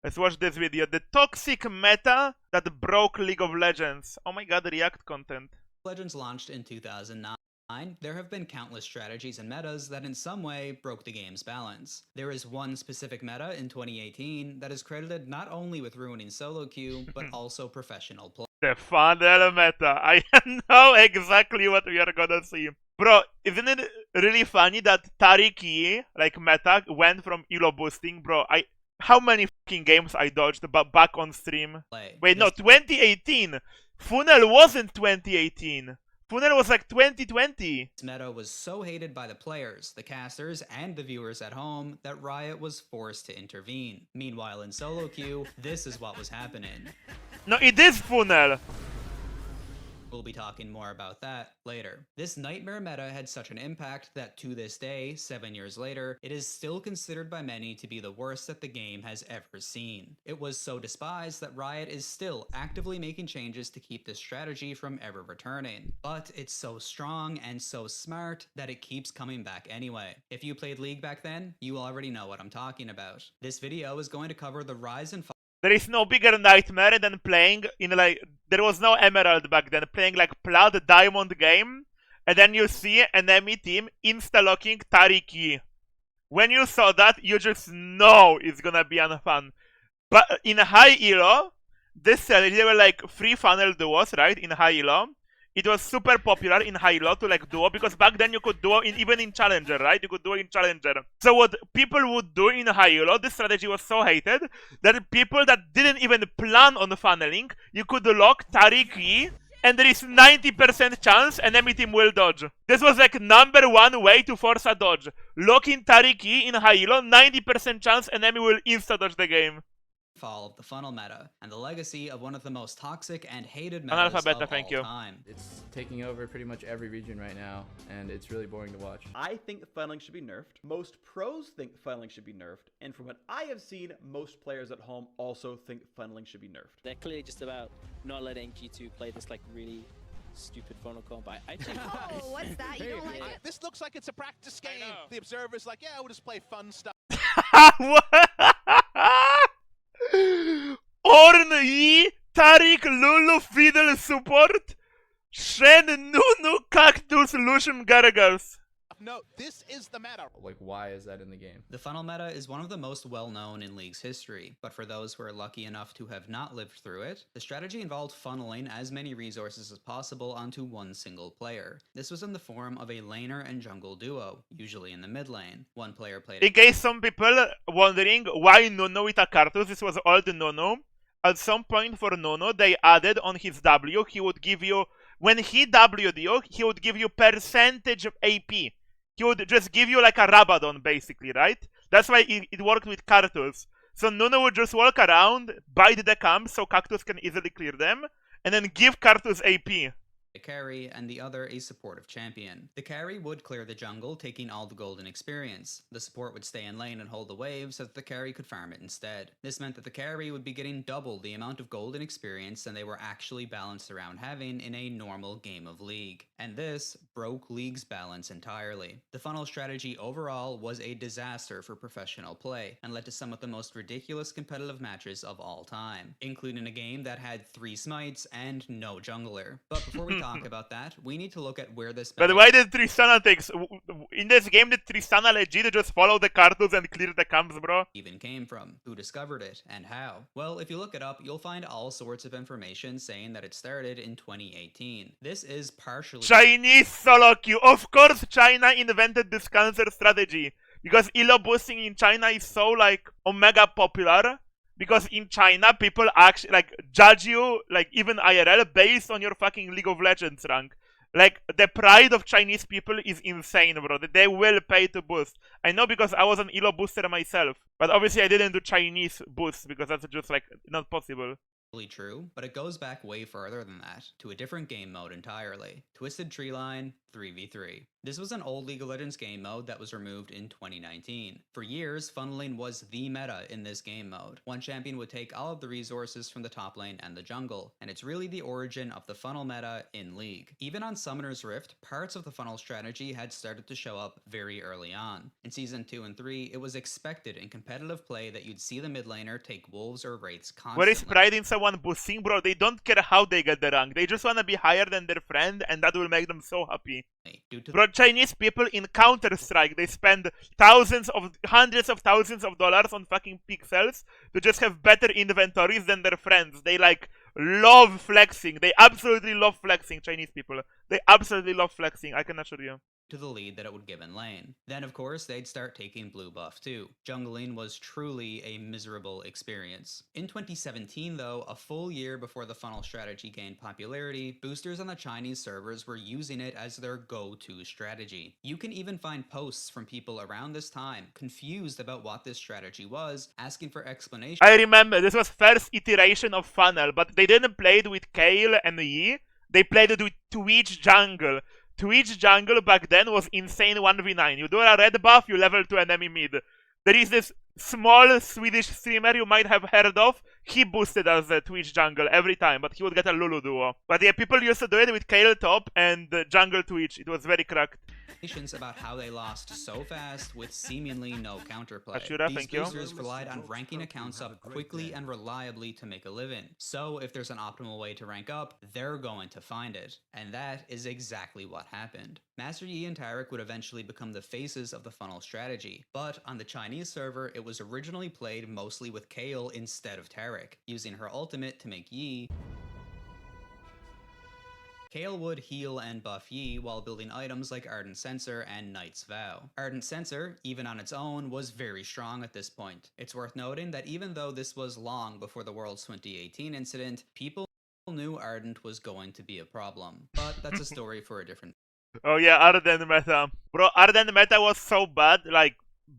Let's watch this video. The toxic meta that broke League of Legends. Oh my god, React content. Legends launched in 2009. There have been countless strategies and metas that in some way broke the game's balance. There is one specific meta in 2018 that is credited not only with ruining solo queue, but also professional play. The funnel meta. I know exactly what we are gonna see. Bro, isn't it really funny that Tariki, like meta, went from elo boosting? Bro, how many fucking games I dodged back on stream? Wait, no, 2018! Funnel wasn't 2018! Funnel was like 2020! This meta was so hated by the players, the casters, and the viewers at home that Riot was forced to intervene. Meanwhile, in solo queue, this is what was happening. No, it is Funnel! We'll be talking more about that later. This nightmare meta had such an impact that to this day, 7 years later, it is still considered by many to be the worst that the game has ever seen. It was so despised that Riot is still actively making changes to keep this strategy from ever returning. But it's so strong and so smart that it keeps coming back anyway. If you played League back then, you already know what I'm talking about. This video is going to cover the rise and fall. There is no bigger nightmare than playing in like, there was no Emerald back then, playing like Plat Diamond game, and then you see enemy team insta-locking Tariki. When you saw that, you just know it's gonna be unfun. But in high elo, this they were like free funnel duos, right, in high elo. It was super popular in high elo to like duo, because back then you could duo even in Challenger, right? You could duo in Challenger. So what people would do in high elo, this strategy was so hated that people that didn't even plan on funneling, you could lock Tariki, and there is 90% chance enemy team will dodge. This was like #1 way to force a dodge. Locking Tariki in high elo, 90% chance enemy will insta-dodge the game. Fall of the funnel meta, and the legacy of one of the most toxic and hated metas of all time. It's taking over pretty much every region right now, and it's really boring to watch. I think funneling should be nerfed. Most pros think funneling should be nerfed, and from what I have seen, most players at home also think funneling should be nerfed. They're clearly just about not letting G2 play this like really stupid funnel combo. I actually Oh, what's that? You don't like it? This looks like it's a practice game. The observer's like, yeah, we'll just play fun stuff. Ornn Yi, Tarik, Lulu, Fiddle, Support, Shen, Nunu, Cactus, Lucian, Garagals. No, this is the meta. Like, why is that in the game? The funnel meta is one of the most well-known in League's history, but for those who are lucky enough to have not lived through it, the strategy involved funneling as many resources as possible onto one single player. This was in the form of a laner and jungle duo, usually in the mid lane. One player played... In case some people wondering why Nunu with a Cartus, this was old Nunu. At some point for Nunu, they added on his W, he would give you, when he W'd you, he would give you percentage of AP. He would just give you like a Rabadon, basically, right? That's why it worked with Cartus. So Nunu would just walk around, bite the camps so Cactus can easily clear them, and then give Cartus AP. A carry, and the other a supportive champion. The carry would clear the jungle, taking all the golden experience. The support would stay in lane and hold the wave so that the carry could farm it instead. This meant that the carry would be getting double the amount of golden experience than they were actually balanced around having in a normal game of League. And this broke League's balance entirely. The funnel strategy overall was a disaster for professional play, and led to some of the most ridiculous competitive matches of all time, including a game that had 3 smites and no jungler. But before we talk about that, we need to look at where this... But why did Tristana takes... In this game, did Tristana legit just follow the Cartus and clear the camps, bro? Even came from, who discovered it, and how? Well, if you look it up, you'll find all sorts of information saying that it started in 2018. This is partially... Chinese solo queue! Of course China invented this cancer strategy! Because elo boosting in China is so, like, omega popular. Because in China, people actually, like, judge you, like, even IRL, based on your fucking League of Legends rank. Like, the pride of Chinese people is insane, bro. They will pay to boost. I know because I was an elo booster myself. But obviously I didn't do Chinese boosts, because that's just, like, not possible. true, but it goes back way further than that, to a different game mode entirely. Twisted Treeline 3v3. This was an old League of Legends game mode that was removed in 2019. For years, funneling was the meta in this game mode. One champion would take all of the resources from the top lane and the jungle, and it's really the origin of the funnel meta in League. Even on Summoner's Rift, parts of the funnel strategy had started to show up very early on. In Season 2 and 3, it was expected in competitive play that you'd see the mid laner take wolves or wraiths constantly. Where is pride in someone boosting, bro? They don't care how they get the rank. They just wanna be higher than their friend, and that will make them so happy. Bro, Chinese people in Counter-Strike, they spend hundreds of thousands of dollars on fucking pixels to just have better inventories than their friends. They like love flexing. They absolutely love flexing, Chinese people. They absolutely love flexing, I can assure you. To the lead that it would give in lane. Then of course they'd start taking blue buff too. Jungling was truly a miserable experience. In 2017 though, a full year before the funnel strategy gained popularity, boosters on the Chinese servers were using it as their go-to strategy. You can even find posts from people around this time confused about what this strategy was, asking for explanation. I remember this was first iteration of funnel, but they didn't play it with Kayle and Yi. They played it with Twitch jungle. Twitch jungle back then was insane 1v9. You do a red buff, you level to enemy mid. There is this small Swedish streamer you might have heard of. He boosted as a Twitch jungle every time, but he would get a Lulu duo. But yeah, people used to do it with Kayle top and jungle Twitch. It was very cracked. About how they lost so fast with seemingly no counterplay. Ashura, These thank you. boosters relied on ranking accounts up quickly and reliably to make a living. So if there's an optimal way to rank up, they're going to find it. And that is exactly what happened. Master Yi and Taric would eventually become the faces of the funnel strategy, but on the Chinese server, it was originally played mostly with Kayle instead of Taric, using her ultimate to make Yi. Kayle would heal and buff Yi while building items like Ardent Censer and Knight's Vow. Ardent Censer, even on its own, was very strong at this point. It's worth noting that even though this was long before the Worlds 2018 incident, people knew Ardent was going to be a problem. But that's a story for a different. Oh yeah, Ardent meta. Bro, Ardent meta was so bad, like,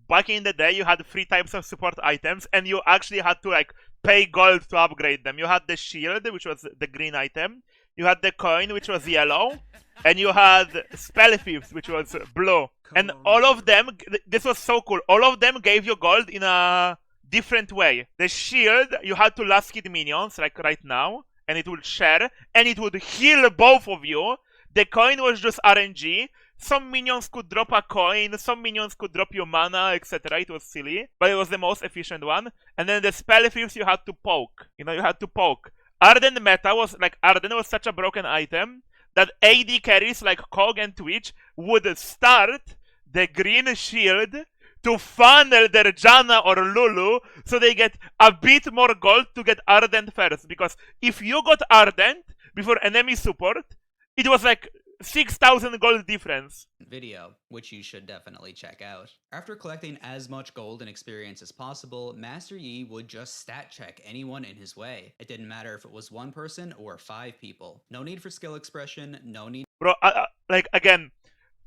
back in the day you had 3 types of support items, and you actually had to, like, pay gold to upgrade them. You had the shield, which was the green item, you had the coin, which was yellow, and you had spell thieves, which was blue. And all of them, this was so cool, all of them gave you gold in a different way. The shield, you had to last hit minions, like right now, and it would share, and it would heal both of you. The coin was just RNG. Some minions could drop a coin, some minions could drop you mana, etc. It was silly, but it was the most efficient one. And then the spell thieves you had to poke. You know, you had to poke. Ardent meta was, like, Ardent was such a broken item that AD carries like Kog and Twitch would start the green shield to funnel their Janna or Lulu so they get a bit more gold to get Ardent first. Because if you got Ardent before enemy support, it was like 6,000 gold difference. Video, which you should definitely check out. After collecting as much gold and experience as possible, Master Yi would just stat check anyone in his way. It didn't matter if it was 1 person or 5 people. No need for skill expression, no need. Bro, like, again,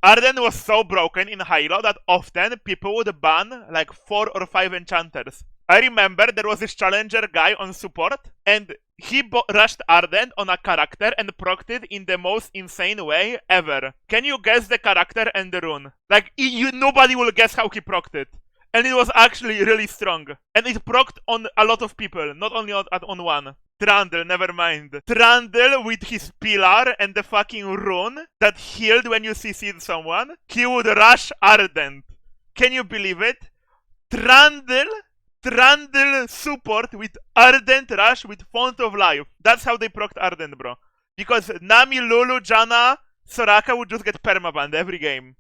Ardent was so broken in Halo that often people would ban like 4 or 5 enchanters. I remember there was this challenger guy on support, and he rushed Ardent on a character and procced it in the most insane way ever. Can you guess the character and the rune? Like, nobody will guess how he procced it. And it was actually really strong. And it procced on a lot of people, not only on one. Trundle, never mind. Trundle with his pillar and the fucking rune that healed when you CC'd someone, he would rush Ardent. Can you believe it? Trundle support with Ardent rush with Font of Life. That's how they procced Ardent, bro. Because Nami, Lulu, Janna, Soraka would just get permabanned every game.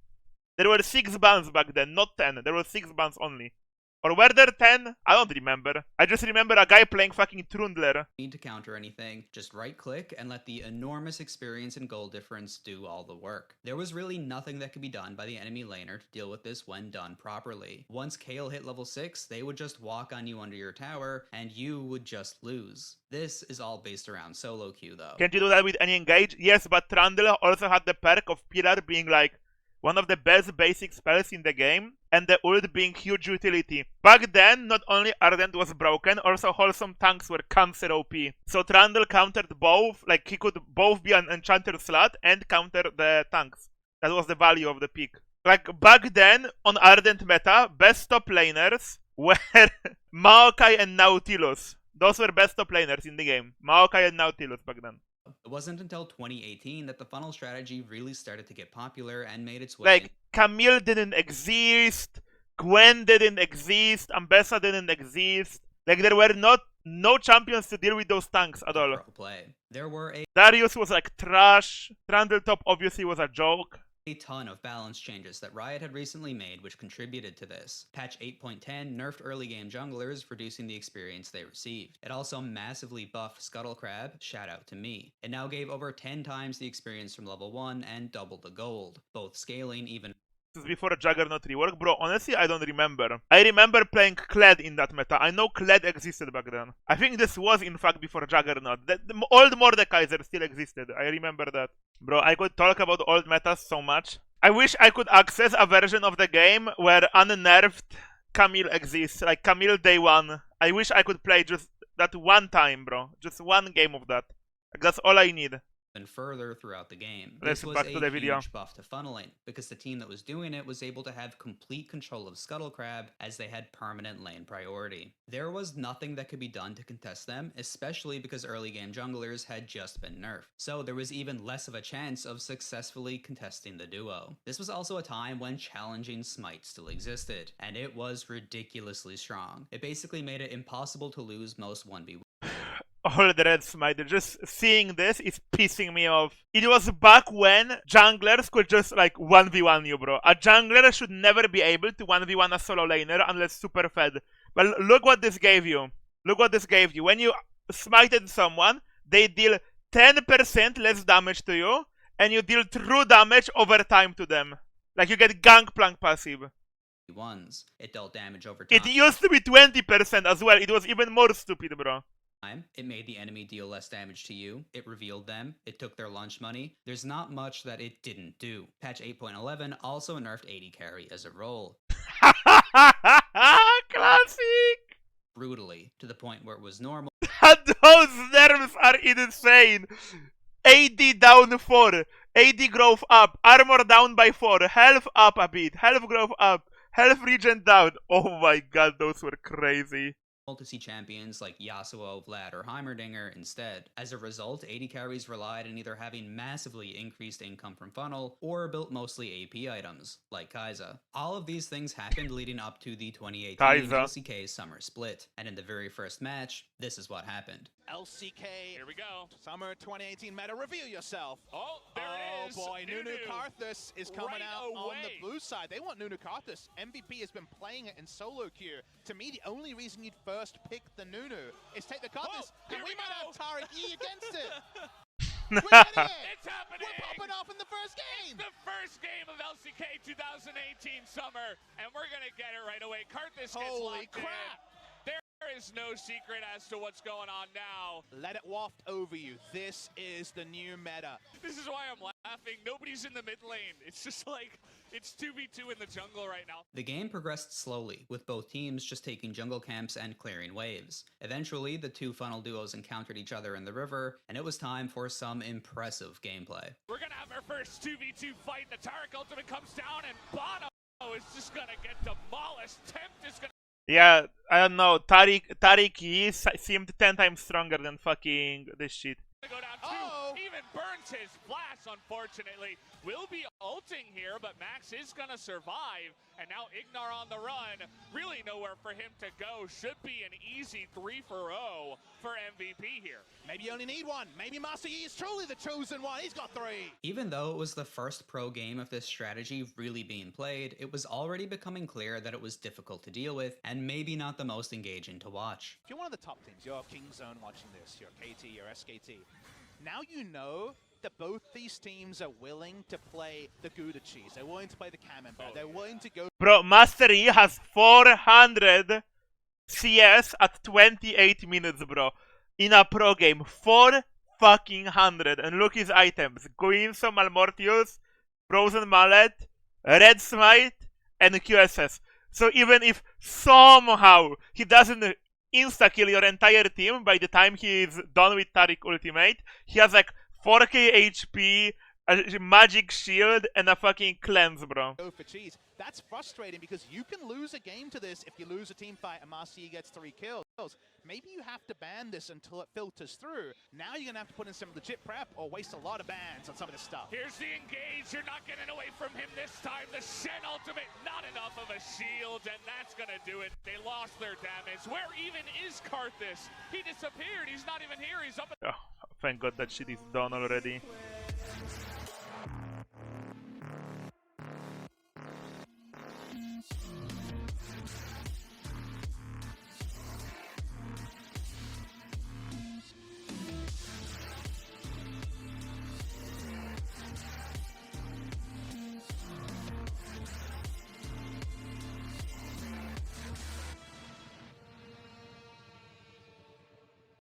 There were 6 bans back then, not 10. There were 6 bans only. Or were there 10? I don't remember. I just remember a guy playing fucking Trundler. Need to counter anything, just right click and let the enormous experience and gold difference do all the work. There was really nothing that could be done by the enemy laner to deal with this when done properly. Once Kayle hit level 6, they would just walk on you under your tower, and you would just lose. This is all based around solo queue though. Can't you do that with any engage? Yes, but Trundle also had the perk of Pillar being like, one of the best basic spells in the game, and the ult being huge utility. Back then, not only Ardent was broken, also wholesome tanks were cancer OP. So Trundle countered both, like he could both be an enchanter slot and counter the tanks. That was the value of the pick. Like back then, on Ardent meta, best top laners were Maokai and Nautilus. Those were best top laners in the game. Maokai and Nautilus back then. It wasn't until 2018 that the funnel strategy really started to get popular and made its way. Like, Camille didn't exist, Gwen didn't exist, Ambessa didn't exist. Like, there were no champions to deal with those tanks at all. Play. There were Darius was like trash, Trundle top obviously was a joke. a ton of balance changes that Riot had recently made which contributed to this. Patch 8.10 nerfed early game junglers, reducing the experience they received. It also massively buffed Scuttlecrab, shout out to me. It now gave over 10 times the experience from level 1 and doubled the gold, both scaling even. This is before Juggernaut rework? Bro, honestly, I don't remember. I remember playing Kled in that meta. I know Kled existed back then. I think this was, in fact, before Juggernaut. The old Mordekaiser still existed. I remember that. Bro, I could talk about old metas so much. I wish I could access a version of the game where unnerfed Camille exists. Like, Camille Day 1. I wish I could play just that one time, bro. Just one game of that. Like, that's all I need. And further throughout the game. Let's This was back to the a video. huge buff to funneling, because the team that was doing it was able to have complete control of Scuttlecrab as they had permanent lane priority. There was nothing that could be done to contest them, especially because early game junglers had just been nerfed. So there was even less of a chance of successfully contesting the duo. This was also a time when challenging Smite still existed, and it was ridiculously strong. It basically made it impossible to lose most 1v1. All the red smite, just seeing this is pissing me off. It was back when junglers could just like 1v1 you, bro. A jungler should never be able to 1v1 a solo laner unless super fed. But look what this gave you. Look what this gave you. When you smited someone, they deal 10% less damage to you, and you deal true damage over time to them. Like you get Gangplank passive. It dealt damage over time. It used to be 20% as well. It was even more stupid, bro. It made the enemy deal less damage to you, it revealed them, it took their lunch money. There's not much that it didn't do. Patch 8.11 also nerfed AD carry as a role. Classic! Brutally, to the point where it was normal. Those nerfs are insane! AD down 4, AD growth up, armor down by 4, health up a bit, health growth up, health regen down. Oh my god, those were crazy. To see champions like Yasuo, Vlad, or Heimerdinger instead. As a result, AD carries relied on either having massively increased income from funnel, or built mostly AP items, like Kai'Sa. All of these things happened leading up to the 2018 LCK summer split, and in the very first match, this is what happened. LCK, Here we go. summer 2018 meta, reveal yourself. Oh, there it is. Oh boy, Nunu Karthus is coming right out on away. the blue side. They want Nunu Karthus. MVP has been playing it in solo queue. To me, the only reason you'd first pick the Nunu is take the Karthus, and we might have Tariq E against it. We're getting it. It's happening. We're popping off in the first game. The first game of LCK 2018 summer, and we're gonna get it right away. Karthus gets Holy locked crap. in. There is no secret as to what's going on now. Let it waft over you. This is the new meta. This is why I'm laughing. Nobody's in the mid lane. It's just like, it's 2v2 in the jungle right now. The game progressed slowly, with both teams just taking jungle camps and clearing waves. Eventually, the two funnel duos encountered each other in the river, and it was time for some impressive gameplay. We're gonna have our first 2v2 fight. The Tariq ultimate comes down, and Bono is just gonna get demolished. Tempt is gonna... Yeah, I don't know. Tariq, he seemed 10 times stronger than fucking this shit. Go down too. Even burns his flash, unfortunately. Will be ulting here, but Max is gonna survive. And now Ignar on the run. Really nowhere for him to go. Should be an easy 3-for-0 for MVP here. Maybe you only need one. Maybe Master Yi is truly the chosen one. He's got 3. Even though it was the first pro game of this strategy really being played, it was already becoming clear that it was difficult to deal with, and maybe not the most engaging to watch. If you're one of the top teams, you're Kingzone watching this, you're KT, you're SKT. Now you know that both these teams are willing to play the Gouda cheese. They're willing to play the Camembert. They're willing to go... Bro, Master Yi has 400 CS at 28 minutes, bro. In a pro game. 400. And look his items. Guinso, Malmortius, Frozen Mallet, Red Smite, and QSS. So even if somehow he doesn't insta-kill your entire team by the time he is done with Taric ultimate, he has like 4k HP, a magic shield, and a fucking cleanse, bro. Go for cheese. That's frustrating because you can lose a game to this if you lose a team fight and Marcia gets 3 kills. Maybe you have to ban this until it filters through. Now you're going to have to put in some legit prep or waste a lot of bans on some of this stuff. Here's the engage. You're not getting away from him this time. The Shen ultimate, not enough of a shield, and that's going to do it. They lost their damage. Where even is Karthus? He disappeared. He's not even here. He's up. Oh, thank God that shit is done already.